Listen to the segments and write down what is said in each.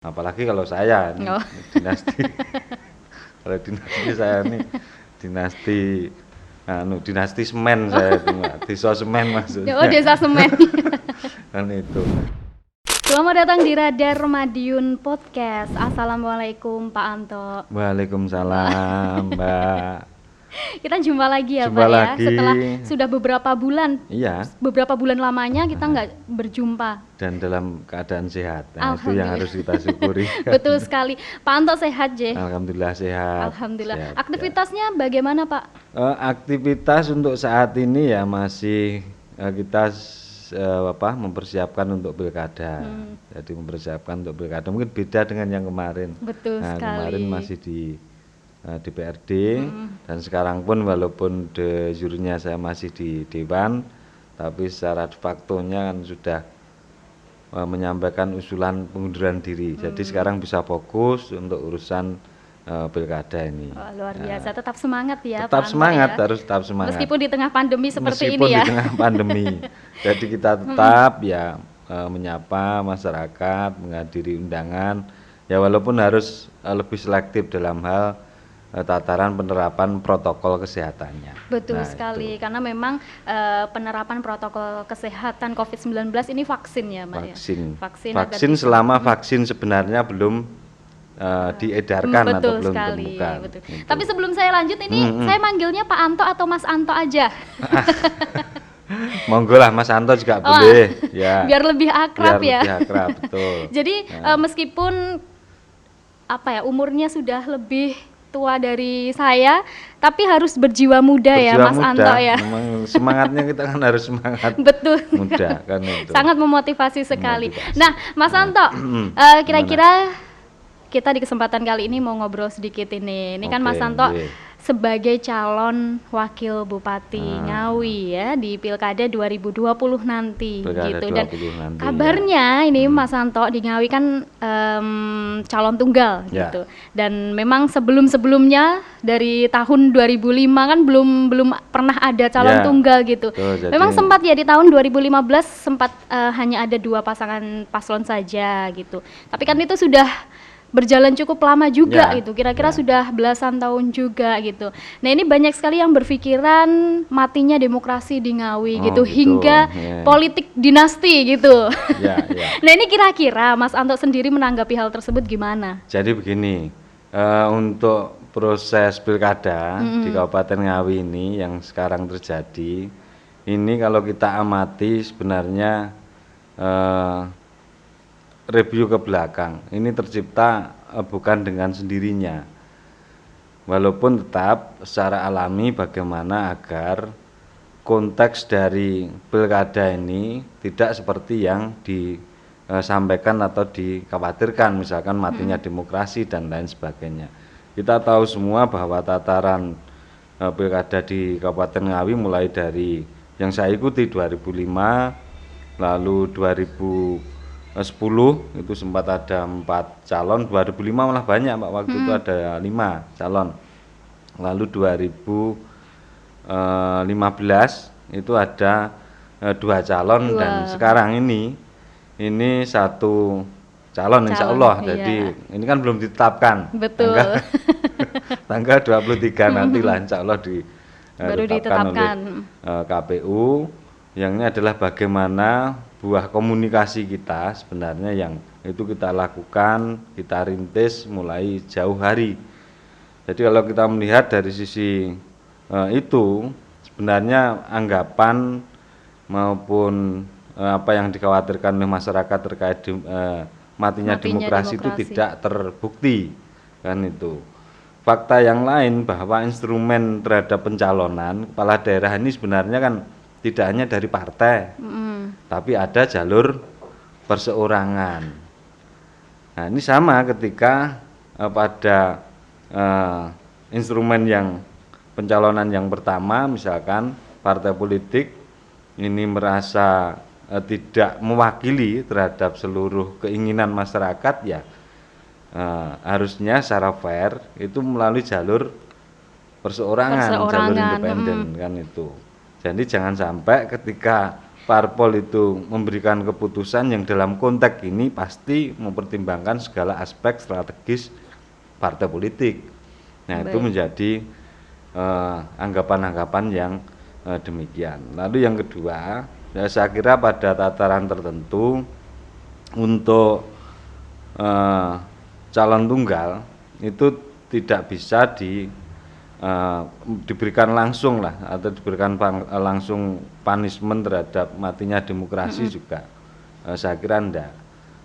Apalagi kalau saya ini Oh. dinasti. Kalau dinasti saya ini dinasti dinasti semen saya itu Mbak. Desa semen maksudnya. Oh, Desa Semen. Kan itu. Selamat datang di Radar Madiun Podcast. Assalamualaikum Pak Anto. Waalaikumsalam, Mbak. Kita jumpa lagi ya Jumpa Pak lagi. ya. Setelah sudah beberapa bulan. Iya. Beberapa bulan lamanya kita nggak berjumpa. Dan dalam keadaan sehat. Nah, itu yang Alhamdulillah. harus kita syukuri. Betul sekali. Pak Anto sehat, Je? Alhamdulillah sehat. Alhamdulillah. Sehat, Aktivitasnya bagaimana Pak? aktivitas untuk saat ini ya masih kita mempersiapkan untuk pilkada. Jadi mempersiapkan untuk pilkada mungkin beda dengan yang kemarin. Betul sekali. Kemarin masih di DPRD dan sekarang pun walaupun de jurinya saya masih di Dewan, tapi secara de facto-nya kan sudah menyampaikan usulan pengunduran diri. Jadi sekarang bisa fokus untuk urusan pilkada ini. Oh, luar biasa. Tetap semangat ya Tetap Pak Anto semangat, ya. harus tetap semangat. Meskipun di tengah pandemi seperti Meskipun ini ya. di tengah pandemi. Jadi kita tetap ya menyapa masyarakat, menghadiri undangan. Ya walaupun harus lebih selektif dalam hal tataran penerapan protokol kesehatannya. Betul Nah, sekali, itu. karena memang penerapan protokol kesehatan COVID-19 ini vaksin ya, Mbak ya? Vaksin agar selama vaksin sebenarnya belum diedarkan atau betul belum sekali, ditemukan. betul. Gitu. Tapi sebelum saya lanjut ini, saya manggilnya Pak Anto atau Mas Anto aja, Monggo lah Mas Anto juga boleh. Ya. biar lebih akrab ya. Lebih akrab, betul. Jadi meskipun umurnya sudah lebih tua dari saya, tapi harus berjiwa muda ya, Berjiwa Mas muda, Anto ya. Memang semangatnya kita kan harus semangat Betul. muda kan itu. Sangat memotivasi sekali. Memotivasi. Nah, Mas Anto, kira-kira kita di kesempatan kali ini mau ngobrol sedikit ini. Ini kan Oke, Mas Anto iya. sebagai calon wakil bupati Ngawi ya di Pilkada 2020 nanti Pilkada gitu. 20 Dan nanti, kabarnya ini Mas Anto di Ngawi kan calon tunggal Ya. gitu. Dan memang sebelum-sebelumnya dari tahun 2005 kan belum pernah ada calon Ya. tunggal gitu. Betul, jadi- Memang sempat ya di tahun 2015 sempat hanya ada 2 pasangan paslon saja gitu. Tapi kan itu sudah berjalan cukup lama juga Ya, gitu. Kira-kira ya. sudah belasan tahun juga gitu. Nah, ini banyak sekali yang berpikiran matinya demokrasi di Ngawi Oh, gitu gitu, hingga ya. politik dinasti gitu. Ya, ya. Nah, ini kira-kira Mas Anto sendiri menanggapi hal tersebut gimana? Jadi begini, untuk proses pilkada di Kabupaten Ngawi ini yang sekarang terjadi, ini kalau kita amati sebenarnya review ke belakang, ini tercipta bukan dengan sendirinya. Walaupun tetap secara alami bagaimana agar konteks dari pilkada ini tidak seperti yang disampaikan atau dikhawatirkan, misalkan matinya demokrasi dan lain sebagainya. Kita tahu semua bahwa tataran pilkada di Kabupaten Ngawi mulai dari yang saya ikuti 2005, lalu 2010 itu sempat ada 4 calon, 2005 malah banyak Pak, waktu itu ada 5 calon. Lalu 2015 itu ada 2 calon dan sekarang ini 1 calon insya Allah. Calon, Jadi iya. ini kan belum ditetapkan. Betul. Tanggal 23 nantilah insya Allah Baru ditetapkan ditetapkan. oleh KPU. Yang ini adalah bagaimana buah komunikasi kita sebenarnya yang itu kita lakukan, kita rintis mulai jauh hari. Jadi kalau kita melihat dari sisi itu sebenarnya anggapan maupun apa yang dikhawatirkan oleh masyarakat terkait matinya demokrasi itu tidak terbukti kan itu. Fakta yang lain bahwa instrumen terhadap pencalonan kepala daerah ini sebenarnya kan tidak hanya dari partai, tapi ada jalur perseorangan. Nah ini sama ketika pada instrumen yang pencalonan yang pertama, misalkan partai politik ini merasa tidak mewakili terhadap seluruh keinginan masyarakat, ya harusnya secara fair itu melalui jalur perseorangan. Jalur independen kan itu. Jadi jangan sampai ketika parpol itu memberikan keputusan yang dalam konteks ini pasti mempertimbangkan segala aspek strategis partai politik. Nah, itu Baik. menjadi anggapan-anggapan yang demikian. Lalu yang kedua, ya saya kira pada tataran tertentu untuk calon tunggal itu tidak bisa diberikan langsung lah, atau diberikan langsung punishment terhadap matinya demokrasi juga. Saya kira enggak.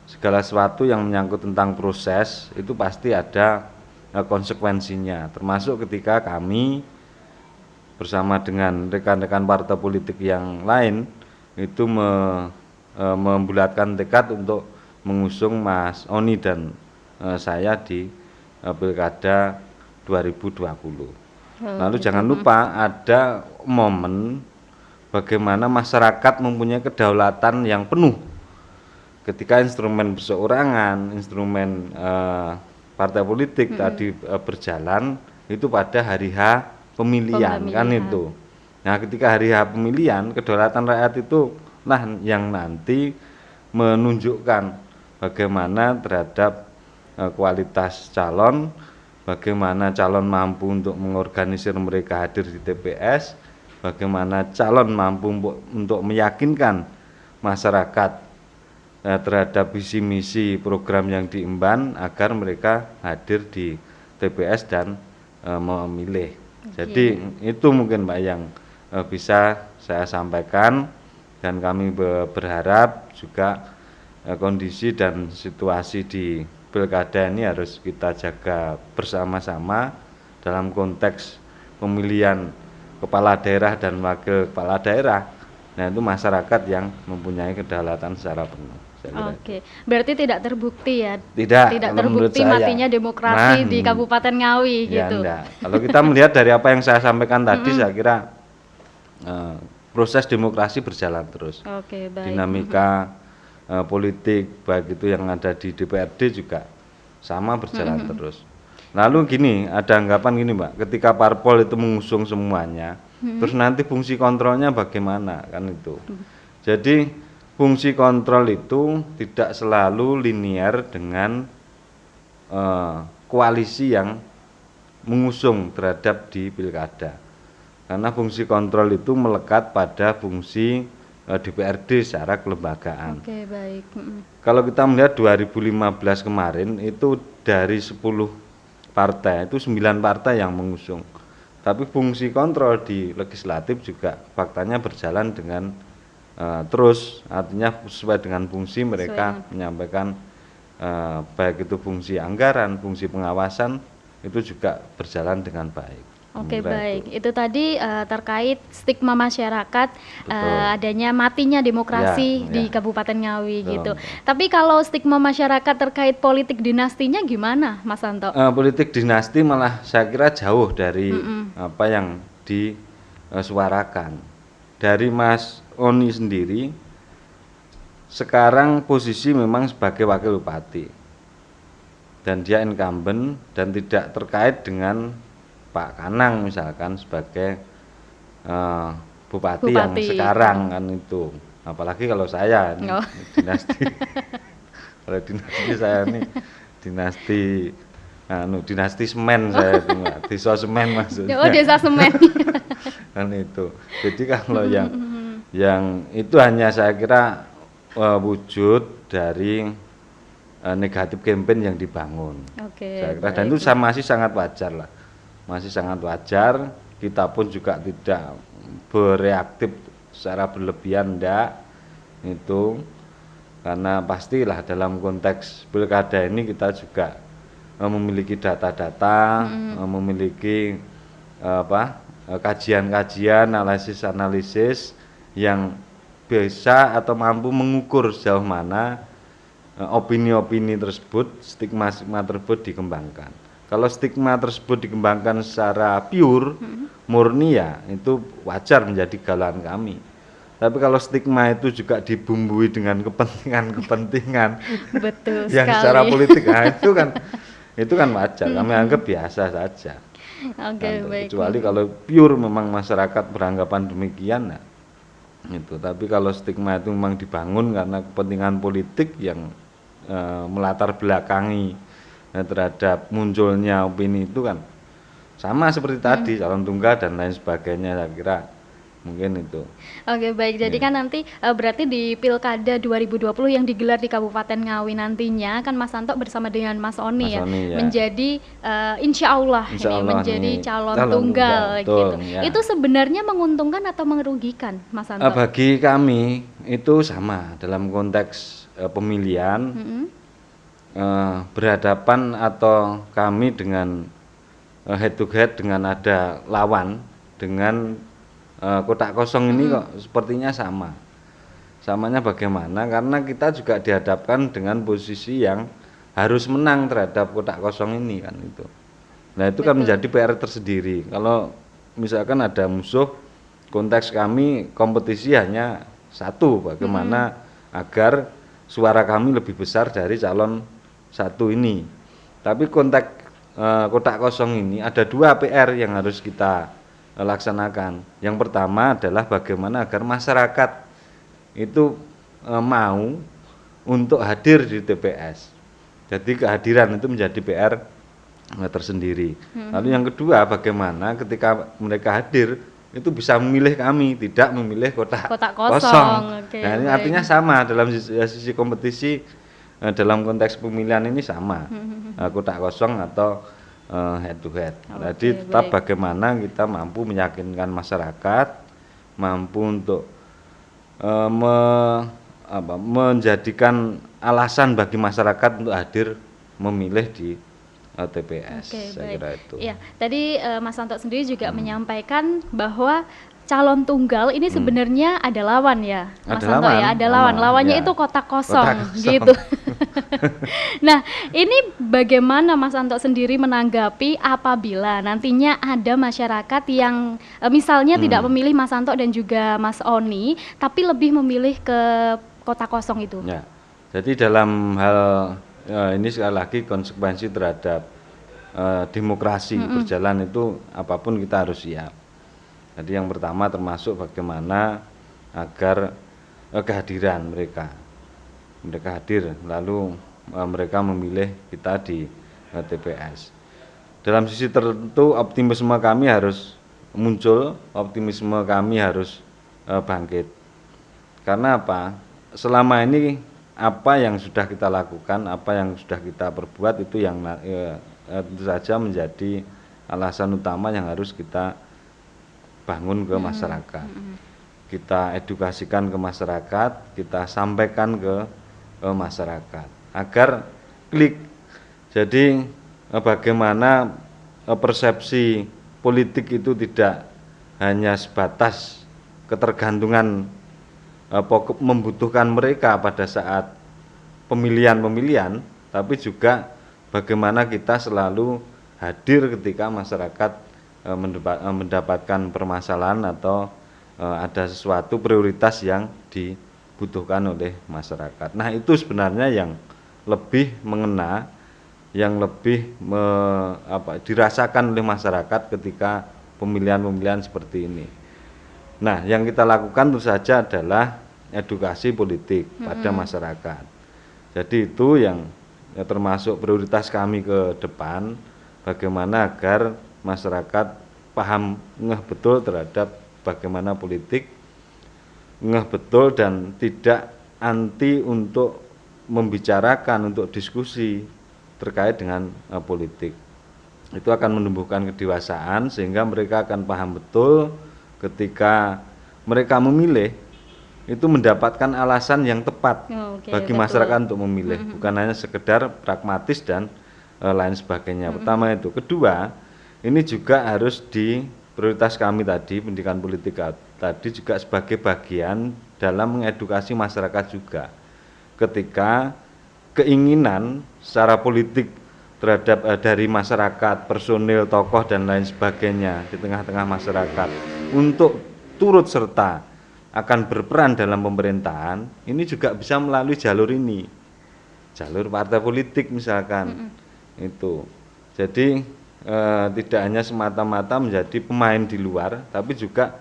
Segala sesuatu yang menyangkut tentang proses itu pasti ada konsekuensinya, termasuk ketika kami bersama dengan rekan-rekan partai politik yang lain itu membulatkan tekad untuk mengusung Mas Oni dan saya di Pilkada 2020. Lalu jangan lupa ada momen bagaimana masyarakat mempunyai kedaulatan yang penuh ketika instrumen perseorangan, instrumen partai politik tadi berjalan itu pada hari H pemilihan kan itu. Nah, ketika hari H pemilihan, kedaulatan rakyat itu lah yang nanti menunjukkan bagaimana terhadap kualitas calon, bagaimana calon mampu untuk mengorganisir mereka hadir di TPS, bagaimana calon mampu untuk meyakinkan masyarakat terhadap visi misi program yang diemban agar mereka hadir di TPS dan memilih. Jadi itu mungkin Mbak yang bisa saya sampaikan, dan kami berharap juga kondisi dan situasi di pilkada ini harus kita jaga bersama-sama dalam konteks pemilihan kepala daerah dan wakil kepala daerah. Nah, itu masyarakat yang mempunyai kedaulatan secara penuh. Oke, berarti tidak terbukti ya? Tidak terbukti matinya demokrasi di Kabupaten Ngawi ya gitu. Enggak. Kalau kita melihat dari apa yang saya sampaikan tadi, saya kira proses demokrasi berjalan terus. Oke, baik. Dinamika politik baik itu yang ada di DPRD juga sama berjalan terus. Lalu gini, ada anggapan gini Mbak, ketika parpol itu mengusung semuanya, terus nanti fungsi kontrolnya bagaimana kan itu. Jadi fungsi kontrol itu tidak selalu linear dengan koalisi yang mengusung terhadap di pilkada. Karena fungsi kontrol itu melekat pada fungsi DPRD secara kelembagaan. Oke, baik. Kalau kita melihat 2015 kemarin itu dari 10 partai itu 9 partai yang mengusung. Tapi fungsi kontrol di legislatif juga faktanya berjalan dengan terus, artinya sesuai dengan fungsi mereka menyampaikan baik itu fungsi anggaran, fungsi pengawasan itu juga berjalan dengan baik. Oke, baik. Itu tadi terkait stigma masyarakat adanya matinya demokrasi di Kabupaten Ngawi gitu. Tapi kalau stigma masyarakat terkait politik dinastinya gimana, Mas Santo? Politik dinasti malah saya kira jauh dari apa yang disuarakan. Dari Mas Oni sendiri sekarang posisi memang sebagai wakil bupati dan dia incumbent dan tidak terkait dengan Pak Kanang misalkan sebagai bupati yang sekarang kan itu. Apalagi kalau saya ini dinasti kalau dinasti saya ini dinasti semen saya desa semen maksudnya. Oh, desa semen. Kan itu. Jadi kalau yang itu hanya saya kira wujud dari negatif campaign yang dibangun. Saya kira, dan itu masih sangat wajar lah, masih sangat wajar. Kita pun juga tidak bereaktif secara berlebihan, enggak itu, karena pastilah dalam konteks pilkada ini kita juga memiliki data-data, memiliki kajian-kajian, analisis-analisis yang bisa atau mampu mengukur sejauh mana opini-opini tersebut, stigma-stigma tersebut dikembangkan. Kalau stigma tersebut dikembangkan secara pure, murni, ya itu wajar menjadi galauan kami. Tapi kalau stigma itu juga dibumbui dengan kepentingan-kepentingan yang secara politik, nah itu kan wajar. Kami anggap biasa saja. Baik. Kecuali kalau pure memang masyarakat beranggapan demikian, nah, Itu. Tapi kalau stigma itu memang dibangun karena kepentingan politik yang melatar belakangi terhadap munculnya opini itu kan sama seperti tadi calon tunggal dan lain sebagainya, saya kira mungkin itu. Oke, baik. Jadi kan nanti berarti di Pilkada 2020 yang digelar di Kabupaten Ngawi nantinya kan Mas Santo bersama dengan Mas Oni ya, menjadi insya Allah ini menjadi calon tunggal gitu. Ya. Itu sebenarnya menguntungkan atau merugikan, Mas Santo? Bagi kami itu sama dalam konteks pemilihan berhadapan atau kami dengan head to head dengan ada lawan dengan kotak kosong ini kok sepertinya sama. Samanya bagaimana? Karena kita juga dihadapkan dengan posisi yang harus menang terhadap kotak kosong ini kan itu. Nah, itu kan menjadi PR tersendiri. Kalau misalkan ada musuh, konteks kami kompetisi hanya satu, bagaimana agar suara kami lebih besar dari calon satu ini. Tapi konteks kotak kosong ini ada dua PR yang harus kita laksanakan. Yang pertama adalah bagaimana agar masyarakat itu mau untuk hadir di TPS. Jadi kehadiran itu menjadi PR tersendiri. Lalu yang kedua, bagaimana ketika mereka hadir itu bisa memilih kami, tidak memilih kotak kosong. Nah, ini artinya sama dalam sisi kompetisi dalam konteks pemilihan ini sama. Kotak kosong atau head to head. Jadi tetap bagaimana kita mampu meyakinkan masyarakat, mampu untuk menjadikan alasan bagi masyarakat untuk hadir memilih di TPS. Saya kira itu. Ya, tadi Mas Santo sendiri juga menyampaikan bahwa calon tunggal ini sebenarnya ada lawan ya, Mas Santo ya, ada lawan. Lawannya itu kotak kosong, gitu. Nah, ini bagaimana Mas Santo sendiri menanggapi apabila nantinya ada masyarakat yang misalnya tidak memilih Mas Santo dan juga Mas Oni, tapi lebih memilih ke kotak kosong itu? Ya, jadi dalam hal ini sekali lagi konsekuensi terhadap demokrasi berjalan itu apapun kita harus siap. Jadi yang pertama termasuk bagaimana agar kehadiran mereka hadir, lalu mereka memilih kita di TPS. Dalam sisi tertentu optimisme kami harus muncul, optimisme kami harus bangkit. Karena apa? Selama ini apa yang sudah kita lakukan, apa yang sudah kita perbuat itu yang tentu saja menjadi alasan utama yang harus kita bangun ke masyarakat. Kita edukasikan ke masyarakat, kita sampaikan ke masyarakat agar klik. Jadi bagaimana persepsi politik itu tidak hanya sebatas ketergantungan membutuhkan mereka pada saat pemilihan, tapi juga bagaimana kita selalu hadir ketika masyarakat mendapatkan permasalahan atau ada sesuatu prioritas yang dibutuhkan oleh masyarakat. Nah, itu sebenarnya yang lebih mengena, yang lebih dirasakan oleh masyarakat ketika pemilihan seperti ini. Nah, yang kita lakukan tentu saja adalah edukasi politik pada masyarakat. Jadi itu yang termasuk prioritas kami ke depan, bagaimana agar masyarakat paham, ngeh betul terhadap bagaimana politik, ngeh betul dan tidak anti untuk membicarakan, untuk diskusi terkait dengan politik. Itu akan menumbuhkan kedewasaan sehingga mereka akan paham betul ketika mereka memilih itu mendapatkan alasan yang tepat bagi masyarakat untuk memilih, bukan hanya sekedar pragmatis dan lain sebagainya. Pertama itu. Kedua, ini juga harus di prioritas kami tadi, pendidikan politik tadi juga sebagai bagian dalam mengedukasi masyarakat juga. Ketika keinginan secara politik terhadap dari masyarakat, personil, tokoh dan lain sebagainya di tengah-tengah masyarakat untuk turut serta akan berperan dalam pemerintahan, ini juga bisa melalui jalur ini. Jalur partai politik misalkan. Itu. Jadi tidak hanya semata-mata menjadi pemain di luar, tapi juga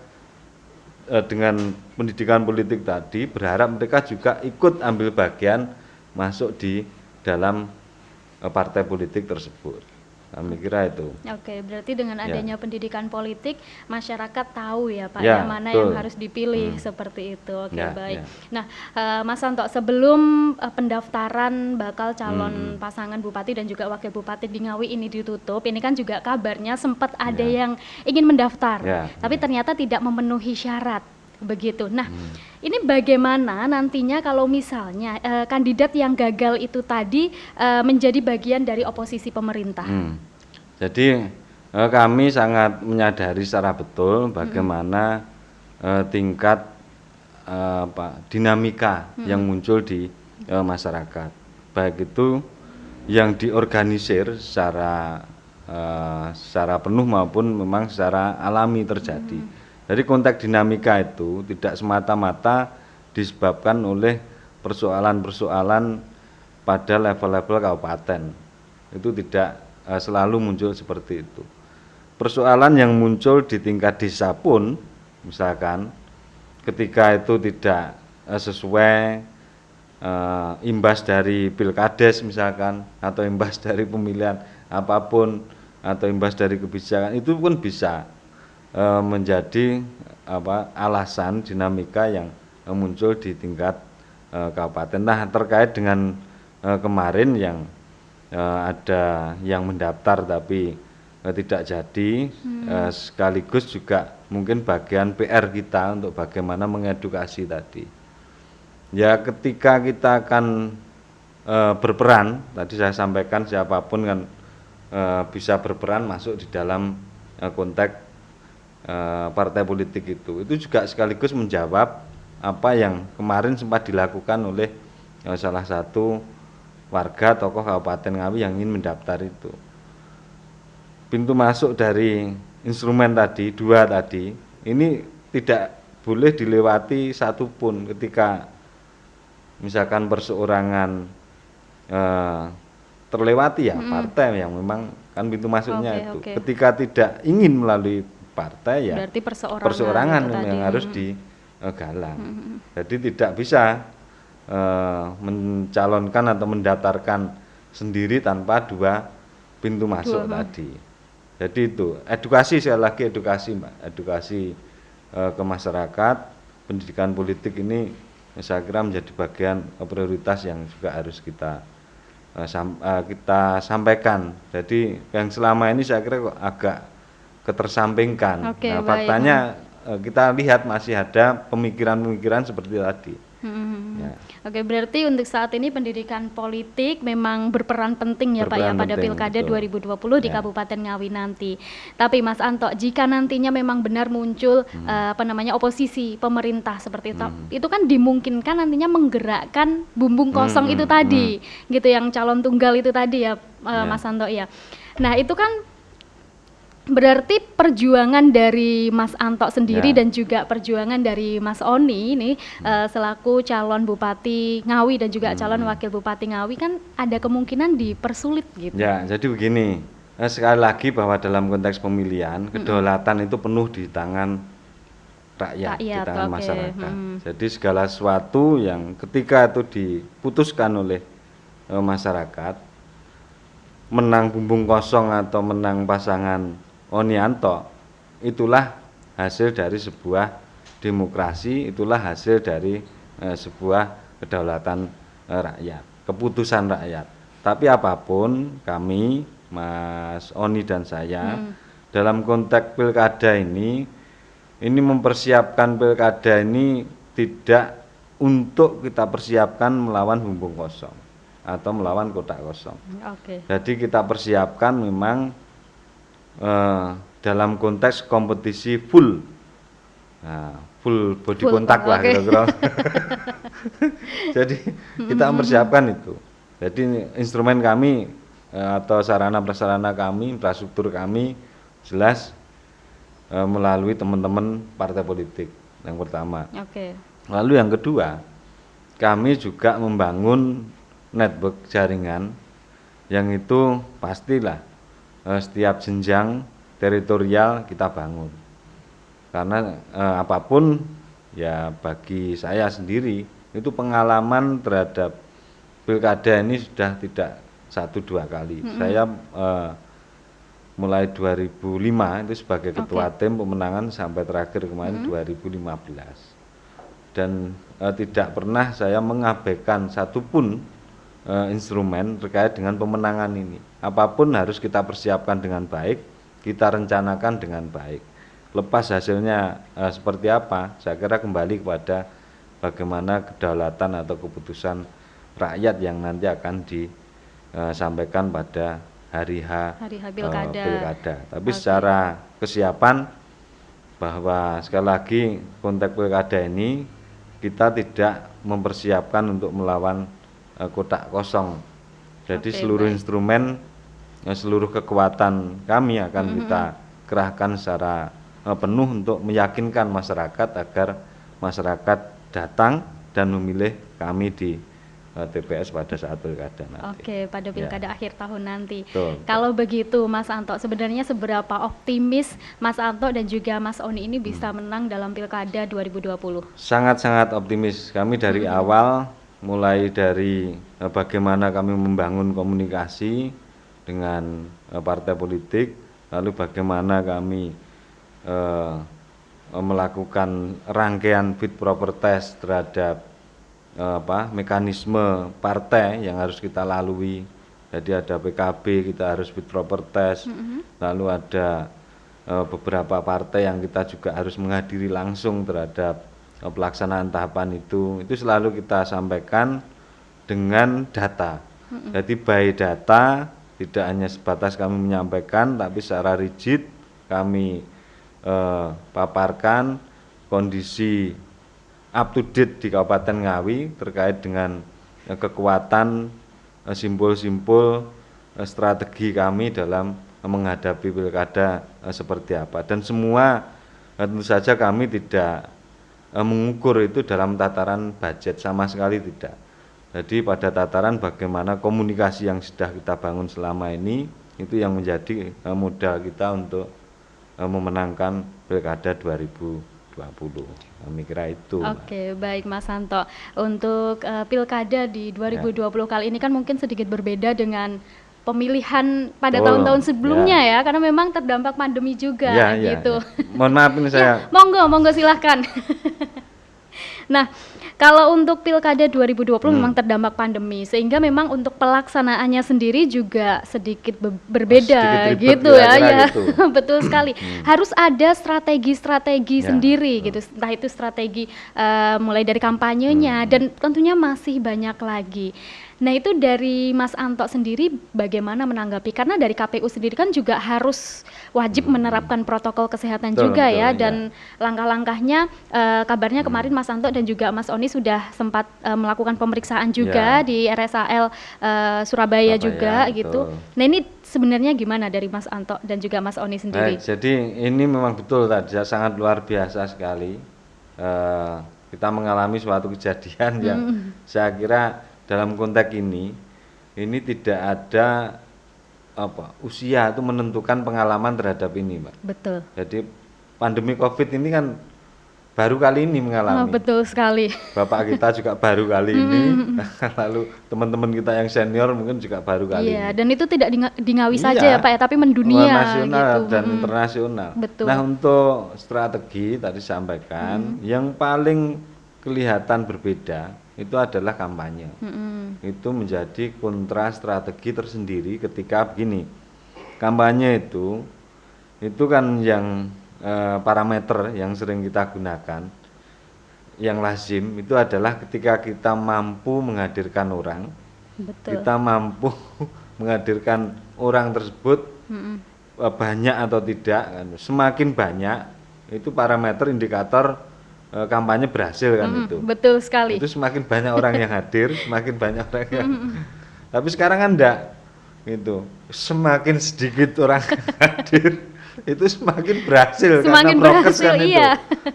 dengan pendidikan politik tadi berharap mereka juga ikut ambil bagian masuk di dalam partai politik tersebut. Kami kira itu. Oke, berarti dengan adanya pendidikan politik, masyarakat tahu ya Pak Ya, mana betul. yang harus dipilih seperti itu. Oke, Ya, baik. ya. Nah, Mas Santo, sebelum pendaftaran bakal calon pasangan bupati dan juga wakil bupati di Ngawi ini ditutup, ini kan juga kabarnya sempat ada yang ingin mendaftar, Ya, tapi ternyata tidak memenuhi syarat. Begitu. Nah, ini bagaimana nantinya kalau misalnya kandidat yang gagal itu tadi menjadi bagian dari oposisi pemerintah? Jadi kami sangat menyadari secara betul bagaimana tingkat dinamika yang muncul di masyarakat. Baik itu yang diorganisir secara penuh maupun memang secara alami terjadi. Jadi konteks dinamika itu tidak semata-mata disebabkan oleh persoalan-persoalan pada level-level kabupaten. Itu tidak selalu muncul seperti itu. Persoalan yang muncul di tingkat desa pun, misalkan ketika itu tidak sesuai imbas dari pilkades misalkan, atau imbas dari pemilihan apapun, atau imbas dari kebijakan, itu pun bisa menjadi alasan dinamika yang muncul di tingkat kabupaten. Nah, terkait dengan kemarin yang ada yang mendaftar tapi tidak jadi, sekaligus juga mungkin bagian PR kita untuk bagaimana mengedukasi tadi. Ya, ketika kita akan berperan, tadi saya sampaikan siapapun kan bisa berperan masuk di dalam konteks partai politik itu juga sekaligus menjawab apa yang kemarin sempat dilakukan oleh salah satu warga tokoh Kabupaten Ngawi yang ingin mendaftar itu. Pintu masuk dari instrumen tadi, 2 tadi, ini tidak boleh dilewati satupun ketika misalkan perseorangan terlewati ya partai yang memang kan pintu masuknya itu. Ketika tidak ingin melalui partai ya berarti perseorangan yang harus digalang. Jadi tidak bisa mencalonkan atau mendaftarkan sendiri tanpa 2 pintu masuk tadi. Jadi itu edukasi, sekali lagi edukasi Mbak, edukasi ke masyarakat. Pendidikan politik ini saya kira menjadi bagian prioritas yang juga harus kita sampaikan. Jadi yang selama ini saya kira kok agak ketersampingkan. Nah, faktanya kita lihat masih ada pemikiran-pemikiran seperti tadi. Ya. Oke, berarti untuk saat ini pendidikan politik memang berperan penting ya Pak ya pada Pilkada 2020 di Kabupaten Ngawi nanti. Tapi Mas Anto, jika nantinya memang benar muncul oposisi pemerintah seperti itu kan dimungkinkan nantinya menggerakkan bumbung kosong itu tadi, gitu, yang calon tunggal itu tadi ya Mas Anto ya. Nah, itu kan berarti perjuangan dari Mas Anto sendiri dan juga perjuangan dari Mas Oni ini selaku calon Bupati Ngawi dan juga calon Wakil Bupati Ngawi kan ada kemungkinan dipersulit gitu. Ya, jadi begini, sekali lagi bahwa dalam konteks pemilihan kedaulatan itu penuh di tangan rakyat, di tangan masyarakat. Jadi segala sesuatu yang ketika itu diputuskan oleh masyarakat, menang bumbung kosong atau menang pasangan Oni Anto, itulah hasil dari sebuah demokrasi, itulah hasil dari sebuah kedaulatan rakyat, keputusan rakyat. Tapi apapun, kami, Mas Oni dan saya, dalam konteks pilkada ini mempersiapkan pilkada ini tidak untuk kita persiapkan melawan bumbung kosong atau melawan kotak kosong. Jadi kita persiapkan memang dalam konteks kompetisi full, full body kontak lah kira-kira. Jadi kita mempersiapkan itu. Jadi instrumen kami atau sarana prasarana kami, infrastruktur kami jelas melalui teman-teman partai politik yang pertama. Lalu yang kedua, kami juga membangun network jaringan yang itu pastilah setiap jenjang teritorial kita bangun, karena apapun ya bagi saya sendiri itu pengalaman terhadap pilkada ini sudah tidak 1-2 kali. Saya mulai 2005 itu sebagai ketua tim pemenangan sampai terakhir kemarin 2015. Dan tidak pernah saya mengabaikan satupun instrumen terkait dengan pemenangan ini. Apapun harus kita persiapkan dengan baik, kita rencanakan dengan baik. Lepas hasilnya seperti apa, saya kira kembali kepada bagaimana kedaulatan atau keputusan rakyat yang nanti akan disampaikan pada hari H pilkada. Tapi secara kesiapan bahwa sekali lagi konteks pilkada ini kita tidak mempersiapkan untuk melawan kotak kosong. Jadi seluruh instrumen, seluruh kekuatan kami akan kita kerahkan secara penuh untuk meyakinkan masyarakat agar masyarakat datang dan memilih kami di TPS pada saat pilkada nanti. Oke, pada pilkada akhir tahun nanti. Betul. Kalau begitu Mas Anto, sebenarnya seberapa optimis Mas Anto dan juga Mas Oni ini bisa menang dalam pilkada 2020? Sangat-sangat optimis. Kami dari awal, mulai dari bagaimana kami membangun komunikasi dengan partai politik, lalu bagaimana kami melakukan rangkaian fit proper test terhadap mekanisme partai yang harus kita lalui. Jadi ada PKB, kita harus fit proper test, lalu ada beberapa partai yang kita juga harus menghadiri langsung terhadap pelaksanaan tahapan itu selalu kita sampaikan dengan data. Jadi by data, tidak hanya sebatas kami menyampaikan, tapi secara rigid kami paparkan kondisi up to date di Kabupaten Ngawi terkait dengan kekuatan, simpul-simpul strategi kami dalam menghadapi pilkada seperti apa. Dan semua tentu saja kami tidak mengukur itu dalam tataran budget, sama sekali tidak. Jadi pada tataran bagaimana komunikasi yang sudah kita bangun selama ini, itu yang menjadi modal kita untuk memenangkan pilkada 2020. Kami kira itu. Oke, baik Mas Anto. Untuk pilkada di 2020 kali ini kan mungkin sedikit berbeda dengan pemilihan pada tahun-tahun sebelumnya ya, karena memang terdampak pandemi juga gitu. Mohon maaf ini saya. Monggo silahkan. Nah, kalau untuk pilkada 2020 memang terdampak pandemi, sehingga memang untuk pelaksanaannya sendiri juga sedikit berbeda gitu ya. Gitu. Betul sekali. Harus ada strategi-strategi sendiri gitu. Entah itu strategi mulai dari kampanyenya dan tentunya masih banyak lagi. Nah, itu dari Mas Anto sendiri bagaimana menanggapi? Karena dari KPU sendiri kan juga harus wajib menerapkan protokol kesehatan juga ya, dan langkah-langkahnya kabarnya kemarin Mas Anto dan juga Mas Oni sudah sempat melakukan pemeriksaan juga di RSAL Surabaya juga gitu. Nah, ini sebenarnya gimana dari Mas Anto dan juga Mas Oni sendiri? Jadi ini memang betul tadi, sangat luar biasa sekali. Kita mengalami suatu kejadian yang saya kira dalam konteks ini tidak ada usia itu menentukan pengalaman terhadap ini, Mbak. Betul. Jadi pandemi COVID ini kan baru kali ini mengalami. Betul sekali. Bapak kita juga baru kali ini, lalu teman-teman kita yang senior mungkin juga baru kali ini. Iya, dan itu tidak di Ngawi saja ya Pak ya, tapi mendunia nasional gitu. Dan internasional. Betul. Nah, untuk strategi tadi sampaikan, yang paling kelihatan berbeda itu adalah kampanye. Itu menjadi kontra strategi tersendiri ketika begini. Kampanye itu kan yang parameter yang sering kita gunakan, yang lazim itu adalah ketika kita mampu menghadirkan orang. Betul. Kita mampu menghadirkan orang tersebut banyak atau tidak kan. Semakin banyak itu parameter indikator kampanye berhasil kan itu. Betul sekali. Itu semakin banyak orang yang hadir, semakin banyak orang yang tapi sekarang kan enggak gitu. Semakin sedikit orang hadir, itu semakin berhasil karena prokes kan itu.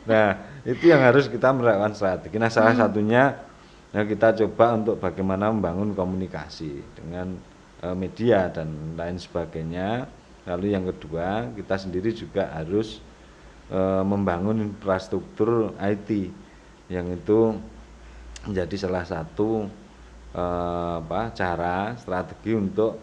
Nah, itu yang harus kita melakukan strategi. Nah, salah satunya kita coba untuk bagaimana membangun komunikasi dengan media dan lain sebagainya. Lalu yang kedua, kita sendiri juga harus membangun infrastruktur IT. yang itu menjadi salah satu cara strategi untuk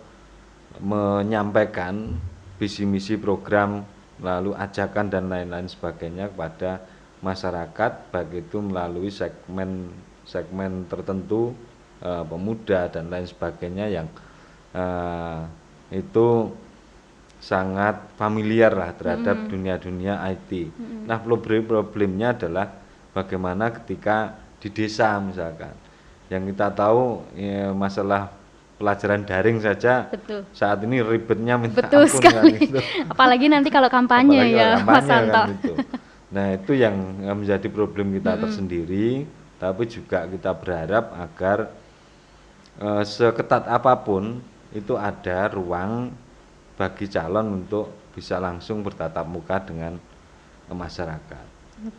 menyampaikan visi misi program, lalu ajakan dan lain-lain sebagainya kepada masyarakat, baik itu melalui segmen tertentu, pemuda dan lain sebagainya yang itu sangat familiar lah terhadap dunia-dunia IT. Nah, problemnya adalah bagaimana ketika di desa misalkan, yang kita tahu ya, masalah pelajaran daring saja. Betul. Saat ini ribetnya minta Betul ampun sekali. kan itu. Apalagi nanti kalau kampanye Apalagi ya, kalau Mas kampanye Santo. kan itu. Nah, itu yang menjadi problem kita tersendiri, tapi juga kita berharap agar seketat apapun itu ada ruang bagi calon untuk bisa langsung bertatap muka dengan masyarakat.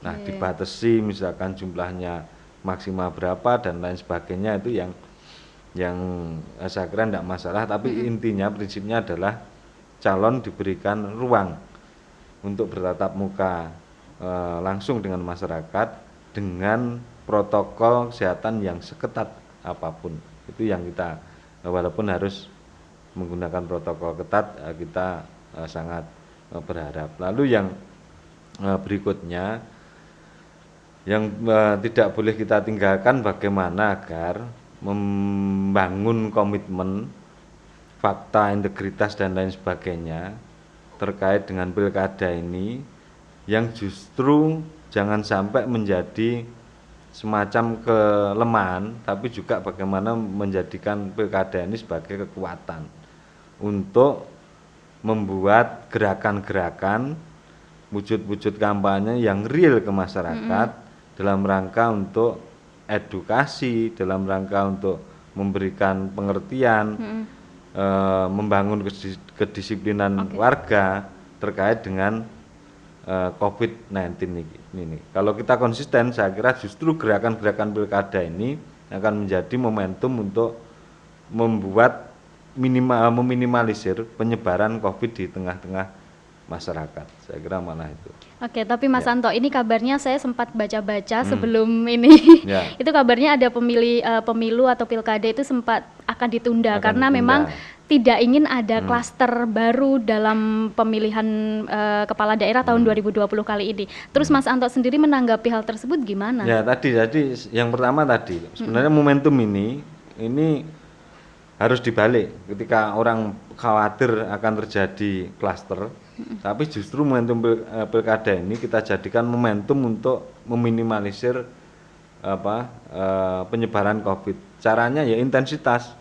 Nah, dibatasi misalkan jumlahnya maksimal berapa dan lain sebagainya, itu yang saya kira tidak masalah, tapi intinya prinsipnya adalah calon diberikan ruang untuk bertatap muka langsung dengan masyarakat dengan protokol kesehatan yang seketat apapun. Itu yang kita, walaupun harus menggunakan protokol ketat, kita sangat berharap. Lalu yang berikutnya yang tidak boleh kita tinggalkan, bagaimana agar membangun komitmen, fakta, integritas dan lain sebagainya terkait dengan pilkada ini, yang justru jangan sampai menjadi semacam kelemahan, tapi juga bagaimana menjadikan pilkada ini sebagai kekuatan untuk membuat gerakan-gerakan, wujud-wujud kampanye yang real ke masyarakat, dalam rangka untuk edukasi, dalam rangka untuk memberikan pengertian, membangun kedisiplinan warga terkait dengan COVID-19 ini. Kalau kita konsisten, saya kira justru gerakan-gerakan pilkada ini akan menjadi momentum untuk membuat meminimalisir penyebaran COVID di tengah-tengah masyarakat. Saya kira malah itu. Oke, tapi Mas Santo, ini kabarnya saya sempat baca-baca sebelum ini. Itu kabarnya ada pemilu atau pilkada itu sempat akan ditunda karena memang tidak ingin ada klaster baru dalam pemilihan kepala daerah tahun 2020 kali ini. Terus Mas Santo sendiri menanggapi hal tersebut gimana? Ya, jadi yang pertama tadi, sebenarnya momentum ini harus dibalik. Ketika orang khawatir akan terjadi klaster, tapi justru momentum pilkada ini kita jadikan momentum untuk meminimalisir penyebaran COVID. Caranya ya intensitas,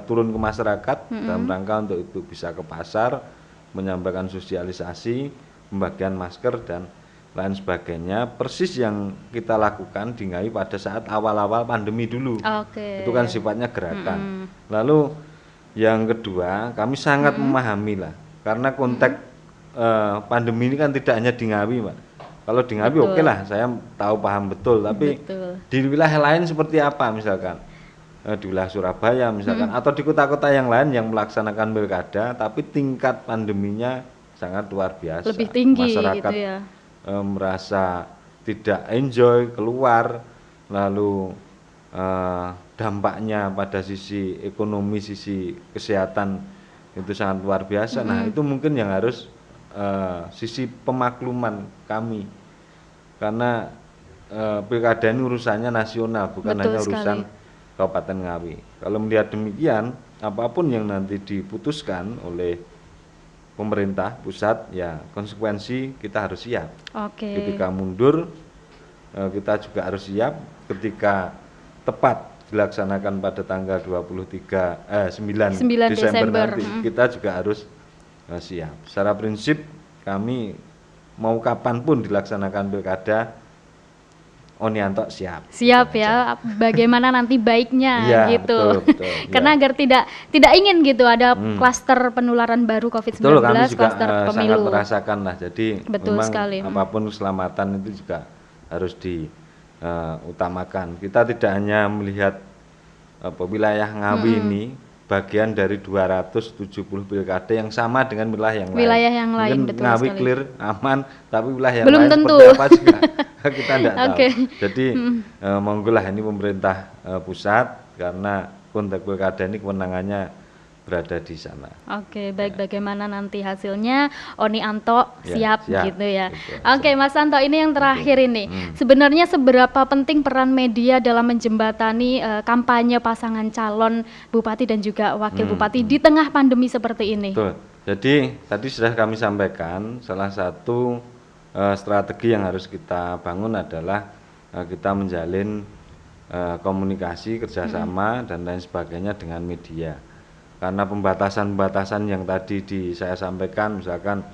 turun ke masyarakat dalam rangka untuk itu, bisa ke pasar, menyampaikan sosialisasi, pembagian masker dan lain sebagainya, persis yang kita lakukan di Ngawi pada saat awal-awal pandemi dulu. Itu kan sifatnya gerakan. Lalu yang kedua, kami sangat memahami lah, karena konteks pandemi ini kan tidak hanya di Ngawi, Mbak. Kalau di Ngawi oke lah, saya tahu paham betul, tapi di wilayah lain seperti apa misalkan? Di wilayah Surabaya misalkan, atau di kota-kota yang lain yang melaksanakan pilkada, tapi tingkat pandeminya sangat luar biasa. Lebih tinggi masyarakat gitu ya. Merasa tidak enjoy keluar, lalu dampaknya pada sisi ekonomi, sisi kesehatan itu sangat luar biasa. Nah, itu mungkin yang harus sisi pemakluman kami, karena pilkada ini urusannya nasional, bukan hanya urusan Kabupaten Ngawi. Kalau melihat demikian, apapun yang nanti diputuskan oleh pemerintah pusat, ya konsekuensi kita harus siap. Ketika mundur, kita juga harus siap. Ketika tepat dilaksanakan pada tanggal 9 Desember nanti, kita juga harus siap. Secara prinsip kami mau kapanpun dilaksanakan pilkada, Onianto siap. Siap ya, bagaimana nanti baiknya ya, gitu. Betul, karena agar tidak ingin gitu ada klaster penularan baru COVID-19, klaster pemilu. Sangat merasakan lah. Jadi betul memang sekali. Apapun keselamatan itu juga harus diutamakan. Kita tidak hanya melihat wilayah Ngawi ini bagian dari 270 pilkada yang sama dengan wilayah yang lain. Wilayah yang lain, mungkin betul Ngawi sekali. clear aman, tapi wilayah yang Belum lain tentu. seperti apa juga kita tidak tahu. Oke. Jadi monggolah ini pemerintah pusat, karena konteks pilkada ini kewenangannya berada di sana. Oke, baik, bagaimana nanti hasilnya Oni Anto siap siap gitu ya. Gitu Oke, aja. Mas Anto, ini yang terakhir ini. Sebenarnya seberapa penting peran media dalam menjembatani kampanye pasangan calon bupati dan juga wakil bupati di tengah pandemi seperti ini? Betul. Jadi tadi sudah kami sampaikan, salah satu strategi yang harus kita bangun adalah kita menjalin komunikasi, kerjasama dan lain sebagainya dengan media. Karena pembatasan-pembatasan yang tadi saya sampaikan, misalkan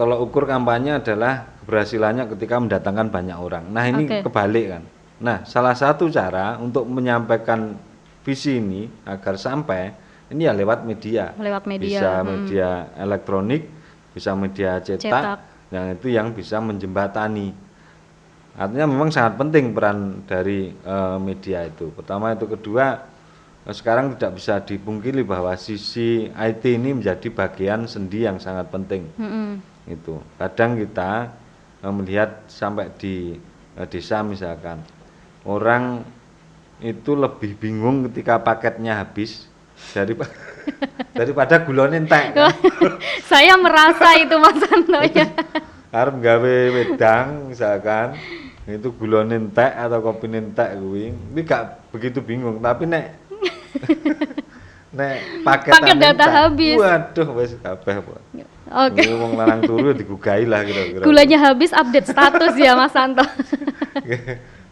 tolak ukur kampanye adalah keberhasilannya ketika mendatangkan banyak orang. Nah ini kebalik kan. Nah salah satu cara untuk menyampaikan visi ini agar sampai, ini ya lewat media. Lewat media. Bisa media elektronik, bisa media cetak, yang itu yang bisa menjembatani. Artinya memang sangat penting peran dari media itu. Pertama itu, kedua, sekarang tidak bisa dipungkiri bahwa sisi IT ini menjadi bagian sendi yang sangat penting. Itu kadang kita melihat sampai di desa misalkan, orang itu lebih bingung ketika paketnya habis daripada gulone entek. Kan? Saya merasa itu Mas Anto ya. Arep gawe wedang misalkan, itu gulone entek atau kopi entek kuwi gak begitu bingung, tapi nek paket data habis. Waduh wis kabeh, Pak. Oke. Wong lanang turu digugai lah kira-kira. Gulanya habis, update status ya Mas Anto.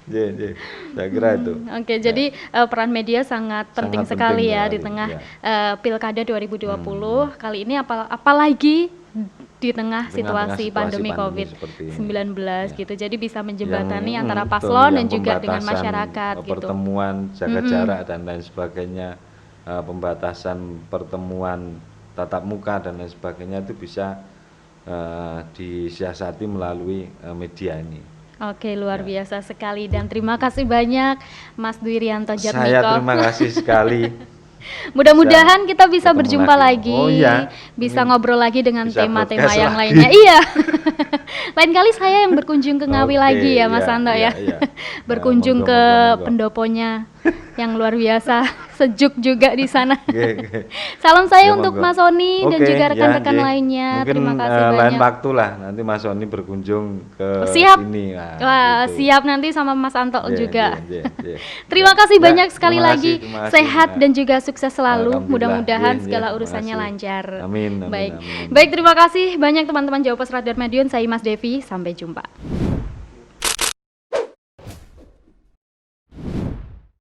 Saya kira itu. Oke, jadi peran media sangat penting sekali ya di tengah Pilkada 2020 kali ini, apalagi di tengah situasi pandemi COVID-19 gitu. Jadi bisa menjembatani antara paslon dan juga dengan masyarakat gitu. Pertemuan jaga jarak dan lain sebagainya, pembatasan pertemuan tatap muka dan lain sebagainya itu bisa disiasati melalui media ini. Oke, luar biasa sekali dan terima kasih banyak Mas Dwi Rianto Jatmiko. Saya terima kasih sekali. Mudah-mudahan kita bisa berjumpa lagi, bisa ngobrol lagi dengan tema-tema yang lainnya. Iya. Lain kali saya yang berkunjung ke Ngawi lagi ya Mas Anto ya. Berkunjung ke pendoponya yang luar biasa, sejuk juga di sana. Salam saya untuk Mas Oni dan juga rekan-rekan lainnya. Mungkin Terima kasih banyak. Lain waktu lah nanti Mas Oni berkunjung ke sini. Nah, wah, gitu. Siap nanti sama Mas Anto juga. Terima kasih banyak sekali lagi. Sehat dan juga sukses selalu. Mudah-mudahan segala urusannya lancar. Amin. Baik, terima kasih banyak teman-teman Jawa Pos Radar Madiun. Saya Mas Devi. Sampai jumpa.